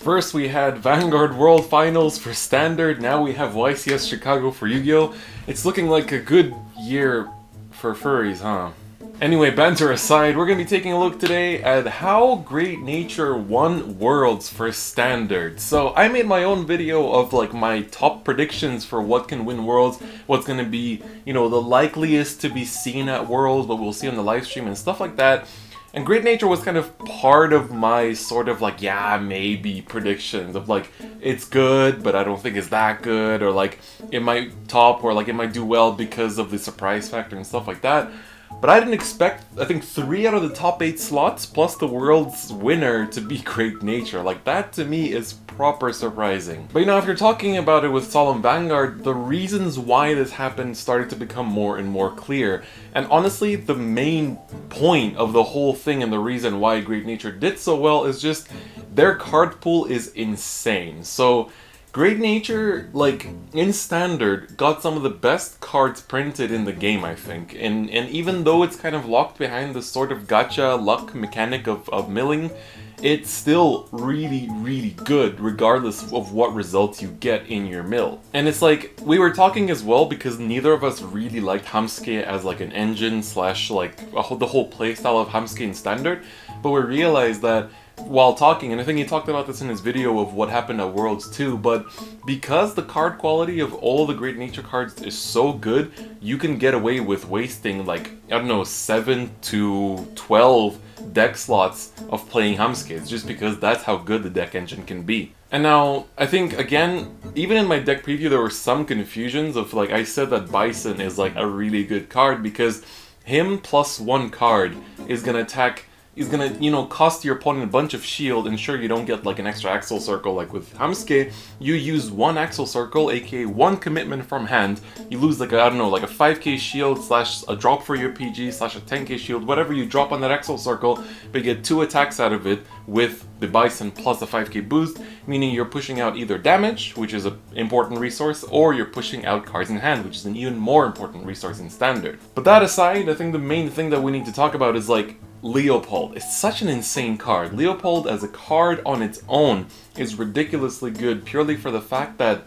First we had Vanguard World Finals for Standard, now we have YCS Chicago for Yu-Gi-Oh! It's looking like a good year for furries, huh? Anyway, banter aside, we're going to be taking a look today at how Great Nature won Worlds for Standard. So I made my own video of like my top predictions for what can win Worlds, what's going to be, you know, the likeliest to be seen at Worlds, what we'll see on the live stream and stuff like that. And Great Nature was kind of part of my sort of like, yeah, maybe predictions of like, it's good, but I don't think it's that good, or like, it might top, or like, it might do well because of the surprise factor and stuff like that. But I didn't expect, I think, 3 out of the top 8 slots, plus the World's winner, to be Great Nature. Like, that to me is proper surprising. But you know, if you're talking about it with Solemn Vanguard, the reasons why this happened started to become more and more clear. And honestly, the main point of the whole thing and the reason why Great Nature did so well is just their card pool is insane. So Great Nature, like, in Standard, got some of the best cards printed in the game, I think. And even though it's kind of locked behind the sort of gacha luck mechanic of milling, it's still really, really good, regardless of what results you get in your mill. And it's like, we were talking as well because neither of us really liked Hamsuke as like an engine slash like the whole playstyle of Hamsuke in Standard, but we realized that while talking, and I think he talked about this in his video of what happened at Worlds too, but because the card quality of all the Great Nature cards is so good, you can get away with wasting like, I don't know, 7 to 12 deck slots of playing Hamsuke, just because that's how good the deck engine can be. And now, I think, again, even in my deck preview there were some confusions of like, I said that Bison is like a really good card because him plus 1 card is gonna attack. He's gonna, you know, cost your opponent a bunch of shield, and sure, you don't get like an extra Axle Circle like with Hamsuke. You use 1 Axle Circle, aka 1 commitment from hand. You lose like a, I don't know, like a 5k shield slash a drop for your PG slash a 10k shield, whatever you drop on that Axle Circle, but you get 2 attacks out of it with the Bison plus a 5k boost, meaning you're pushing out either damage, which is an important resource, or you're pushing out cards in hand, which is an even more important resource in Standard. But that aside, I think the main thing that we need to talk about is like, Leopold. It's such an insane card. Leopold as a card on its own is ridiculously good purely for the fact that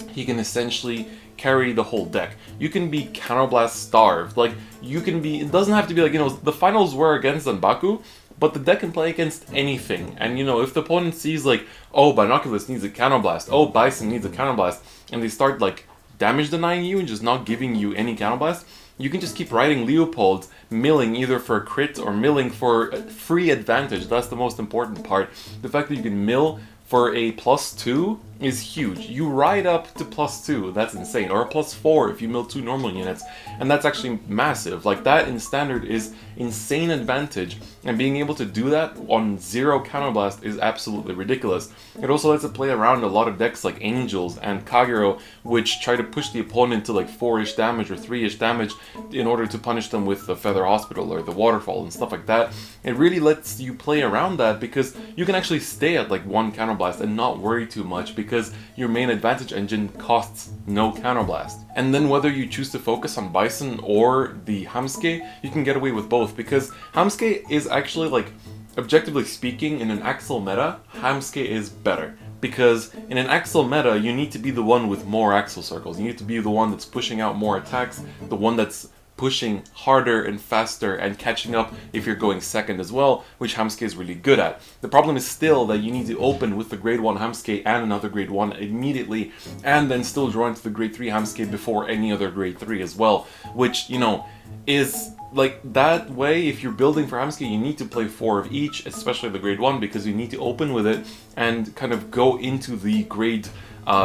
he can essentially carry the whole deck. You can be Counterblast starved. Like, you can be, it doesn't have to be like, you know, the finals were against Zanbaku, but the deck can play against anything. And you know, if the opponent sees like, oh, Binoculus needs a Counterblast, oh, Bison needs a Counterblast, and they start like damage denying you and just not giving you any Counterblast, you can just keep riding Leopold, milling either for a crit or milling for free advantage. That's the most important part. The fact that you can mill for a +2 is huge. You ride up to +2, that's insane. Or a +4 if you mill 2 normal units. And that's actually massive. Like, that in Standard is insane advantage. And being able to do that on 0 Counterblast is absolutely ridiculous. It also lets it play around a lot of decks like Angels and Kagero, which try to push the opponent to like 4-ish damage or 3-ish damage in order to punish them with the Feather Hospital or the Waterfall and stuff like that. It really lets you play around that because you can actually stay at like 1 Counterblast and not worry too much because your main advantage engine costs no Counterblast. And then whether you choose to focus on Bison or the Hamsuke, you can get away with both because Hamsuke is actually, like, objectively speaking, in an Axel meta, Hamsuke is better. Because in an Axel meta, you need to be the one with more Axel Circles. You need to be the one that's pushing out more attacks, the one that's pushing harder and faster and catching up if you're going second as well, which Hamsuke is really good at. The problem is still that you need to open with the grade 1 Hamsuke and another grade 1 immediately, and then still draw into the grade 3 Hamsuke before any other grade 3 as well, which, you know, is like that way. If you're building for Hamsuke, you need to play 4 of each, especially the grade 1, because you need to open with it and kind of go into the grade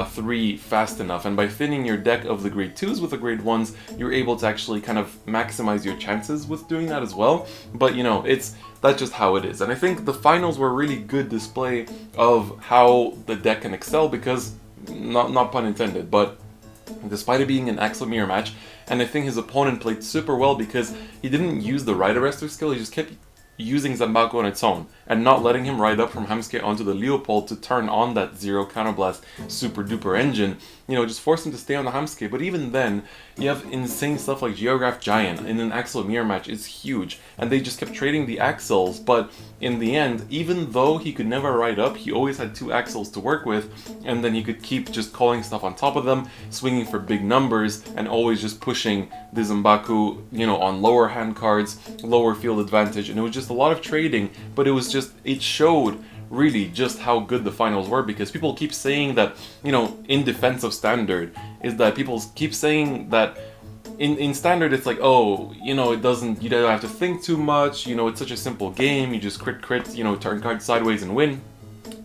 3 fast enough. And by thinning your deck of the grade 2s with the grade 1s, you're able to actually kind of maximize your chances with doing that as well. But you know, that's just how it is. And I think the finals were a really good display of how the deck can excel because, not pun intended, but despite it being an Axel mirror match, and I think his opponent played super well because he didn't use the Rite Arrestor skill, he just kept using Zanbaku on its own and not letting him ride up from Hamsuke onto the Leopold to turn on that zero counterblast super duper engine, just force him to stay on the Hamsuke. But even then, you have insane stuff like Geograph Giant in an Axel mirror match is huge, and they just kept trading the Axels. But in the end, even though he could never ride up, he always had 2 Axels to work with, and then he could keep just calling stuff on top of them, swinging for big numbers, and always just pushing the Zanbaku, on lower hand cards, lower field advantage, and it was just a lot of trading, but it showed really just how good the finals were, because people keep saying that, in defense of Standard, is that people keep saying that in Standard it's like, oh, it doesn't, you don't have to think too much, it's such a simple game, you just crit, turn cards sideways and win.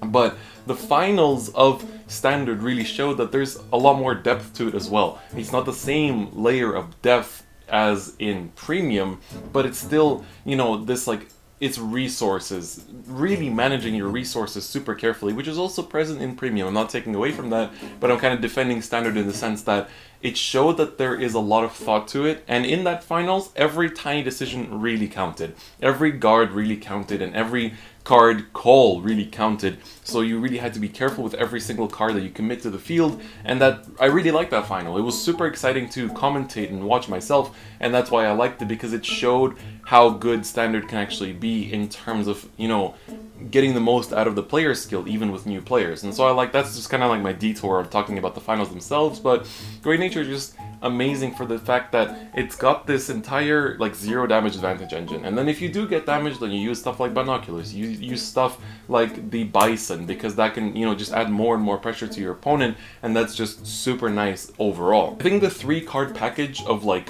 But the finals of Standard really showed that there's a lot more depth to it as well. It's not the same layer of depth as in Premium, but it's still, this like, it's resources, really managing your resources super carefully, which is also present in Premium. I'm not taking away from that, but I'm kind of defending Standard in the sense that it showed that there is a lot of thought to it, and in that finals, every tiny decision really counted. Every guard really counted, and every card call really counted, so you really had to be careful with every single card that you commit to the field, and that I really liked that final. It was super exciting to commentate and watch myself, and that's why I liked it, because it showed how good Standard can actually be in terms of, getting the most out of the player skill, even with new players. And so that's just kind of like my detour of talking about the finals themselves, but Great Nature is just amazing for the fact that it's got this entire like 0 damage advantage engine, and then if you do get damaged, then you use stuff like Binoculars, you use stuff like the Bison, because that can just add more and more pressure to your opponent, and that's just super nice overall. I think the 3 card package of like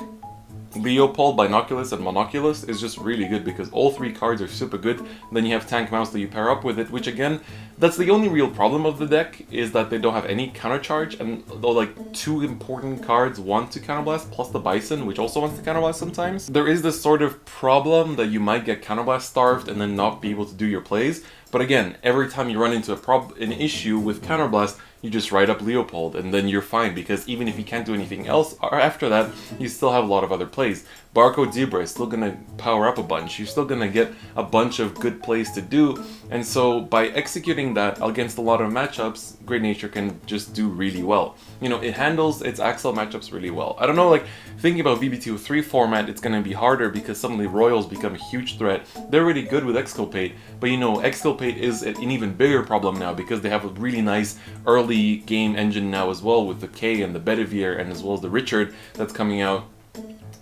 Leopold, Binoculus, and Monoculus is just really good, because all 3 cards are super good. Then you have Tank Mouse that you pair up with it, which again, that's the only real problem of the deck, is that they don't have any countercharge, and though like 2 important cards want to counterblast, plus the Bison, which also wants to counterblast sometimes. There is this sort of problem that you might get counterblast starved and then not be able to do your plays, but again, every time you run into an issue with counterblast, you just ride up Leopold, and then you're fine, because even if you can't do anything else after that, you still have a lot of other plays. Barcode Zebra is still going to power up a bunch, you're still going to get a bunch of good plays to do, and so by executing that against a lot of matchups, Great Nature can just do really well. It handles its Axel matchups really well. I don't know, like, thinking about VB203 format, it's going to be harder because suddenly Royals become a huge threat. They're really good with Exculpate, but Exculpate is an even bigger problem now, because they have a really nice early game engine now as well, with the K and the Bedivere, and as well as the Richard that's coming out.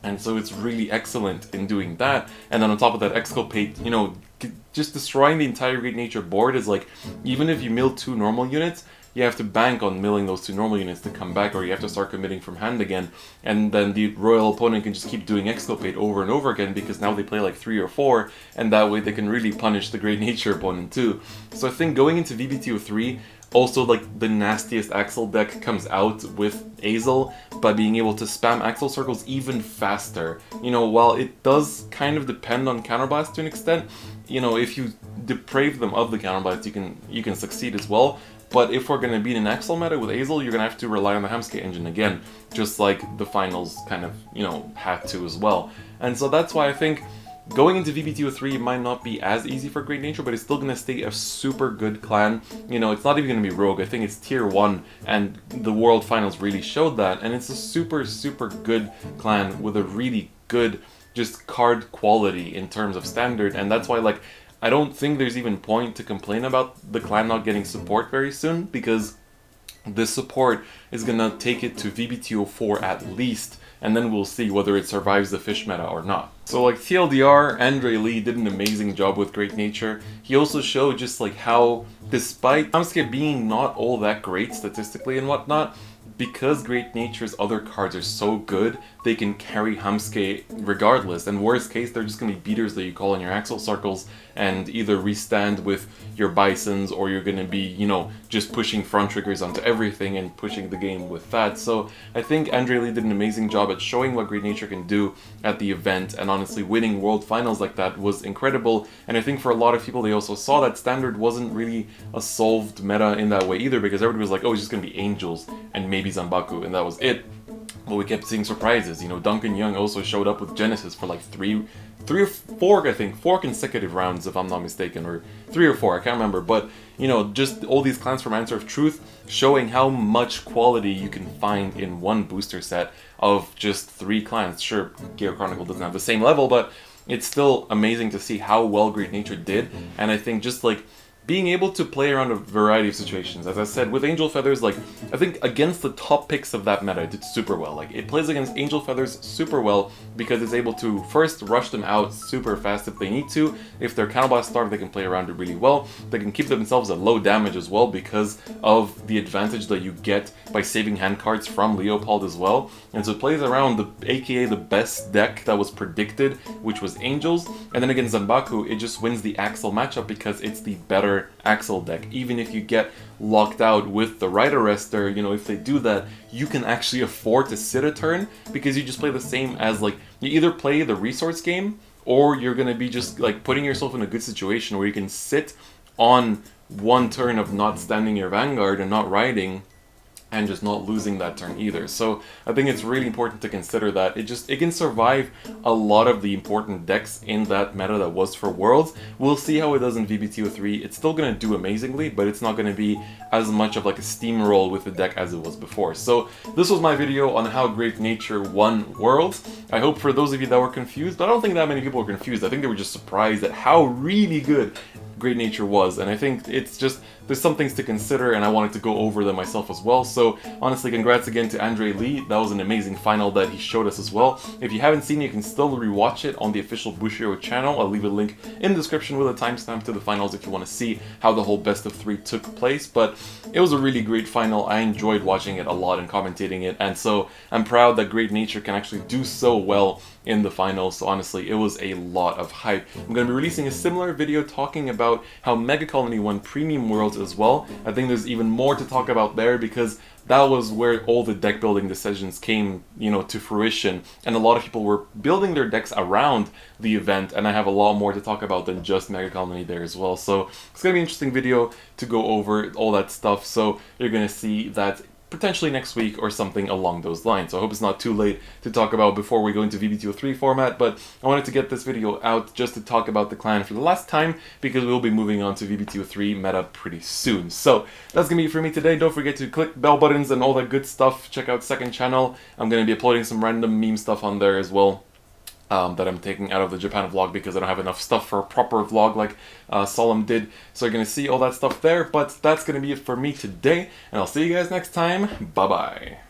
And so it's really excellent in doing that. And then on top of that, Exculpate, just destroying the entire Great Nature board is like, even if you mill 2 normal units, you have to bank on milling those 2 normal units to come back, or you have to start committing from hand again, and then the Royal opponent can just keep doing Exculpate over and over again, because now they play like 3 or 4, and that way they can really punish the Great Nature opponent too. So I think going into VB203, also like the nastiest Axel deck comes out with Azel by being able to spam Axel circles even faster. While it does kind of depend on counterblast to an extent, if you deprave them of the counterblast, you can succeed as well. But if we're going to beat an Axel meta with Azel, you're going to have to rely on the Hamsuke engine again, just like the finals kind of, had to as well. And so that's why I think going into VB203 might not be as easy for Great Nature, but it's still going to stay a super good clan. It's not even going to be Rogue. I think it's tier 1, and the World Finals really showed that. And it's a super, super good clan with a really good just card quality in terms of Standard. And that's why, like, I don't think there's even point to complain about the clan not getting support very soon, because this support is going to take it to VB204 at least, and then we'll see whether it survives the fish meta or not. So like TLDR, Andre Lee did an amazing job with Great Nature. He also showed just like how, despite Hamsuke being not all that great statistically and whatnot, because Great Nature's other cards are so good, they can carry Hamsuke regardless, and worst case, they're just going to be beaters that you call in your Axel circles and either restand with your Bisons, or you're going to be, just pushing front triggers onto everything and pushing the game with that. So I think Andre Lee did an amazing job at showing what Great Nature can do at the event, and honestly winning World Finals like that was incredible. And I think for a lot of people, they also saw that Standard wasn't really a solved meta in that way either, because everybody was like, oh, it's just going to be Angels and maybe Zanbaku, and that was it. But we kept seeing surprises. Duncan Young also showed up with Genesis for like three 3 or 4, I think, 4 consecutive rounds, if I'm not mistaken, or 3 or 4, I can't remember. But, you know, just all these clans from Answer of Truth showing how much quality you can find in one booster set of just 3 clans. Sure, Geo Chronicle doesn't have the same level, but it's still amazing to see how well Great Nature did. And I think just like being able to play around a variety of situations. As I said, with Angel Feathers, like, I think against the top picks of that meta, it did super well. Like, it plays against Angel Feathers super well because it's able to first rush them out super fast if they need to. If they're Counterblast starved, they can play around it really well. They can keep themselves at low damage as well because of the advantage that you get by saving hand cards from Leopold as well. And so it plays around the, aka the best deck that was predicted, which was Angels. And then against Zanbaku, it just wins the Axel matchup because it's the better Axel deck. Even if you get locked out with the right arrestor, you know, if they do that, you can actually afford to sit a turn because you just play the same as, like, you either play the resource game or you're gonna be just like putting yourself in a good situation where you can sit on one turn of not standing your Vanguard and not riding and just not losing that turn either. So I think it's really important to consider that it can survive a lot of the important decks in that meta that was for Worlds. We'll see how it does in VBTO3. It's still going to do amazingly, but it's not going to be as much of like a steamroll with the deck as it was before. So this was my video on how Great Nature won Worlds. I hope for those of you that were confused, but I don't think that many people were confused. I think they were just surprised at how really good Great Nature was, and I think it's just, there's some things to consider, and I wanted to go over them myself as well. So honestly, congrats again to Andre Lee. That was an amazing final that he showed us as well. If you haven't seen it, you can still rewatch it on the official Bushiroad channel. I'll leave a link in the description with a timestamp to the finals if you want to see how the whole best of 3 took place. But it was a really great final. I enjoyed watching it a lot and commentating it, and so I'm proud that Great Nature can actually do so well in the finals. So honestly, it was a lot of hype. I'm going to be releasing a similar video talking about how Mega Colony won Premium Worlds as well. I think there's even more to talk about there because that was where all the deck building decisions came, you know, to fruition, and a lot of people were building their decks around the event, and I have a lot more to talk about than just Mega Colony there as well. So it's gonna be an interesting video to go over all that stuff, so you're gonna see that potentially next week or something along those lines. So I hope it's not too late to talk about before we go into VBTO3 format, but I wanted to get this video out just to talk about the clan for the last time because we'll be moving on to VBTO3 meta pretty soon. So that's gonna be it for me today. Don't forget to click bell buttons and all that good stuff. Check out second channel. I'm gonna be uploading some random meme stuff on there as well. That I'm taking out of the Japan vlog because I don't have enough stuff for a proper vlog like Solemn did. So you're going to see all that stuff there, but that's going to be it for me today, and I'll see you guys next time. Bye-bye.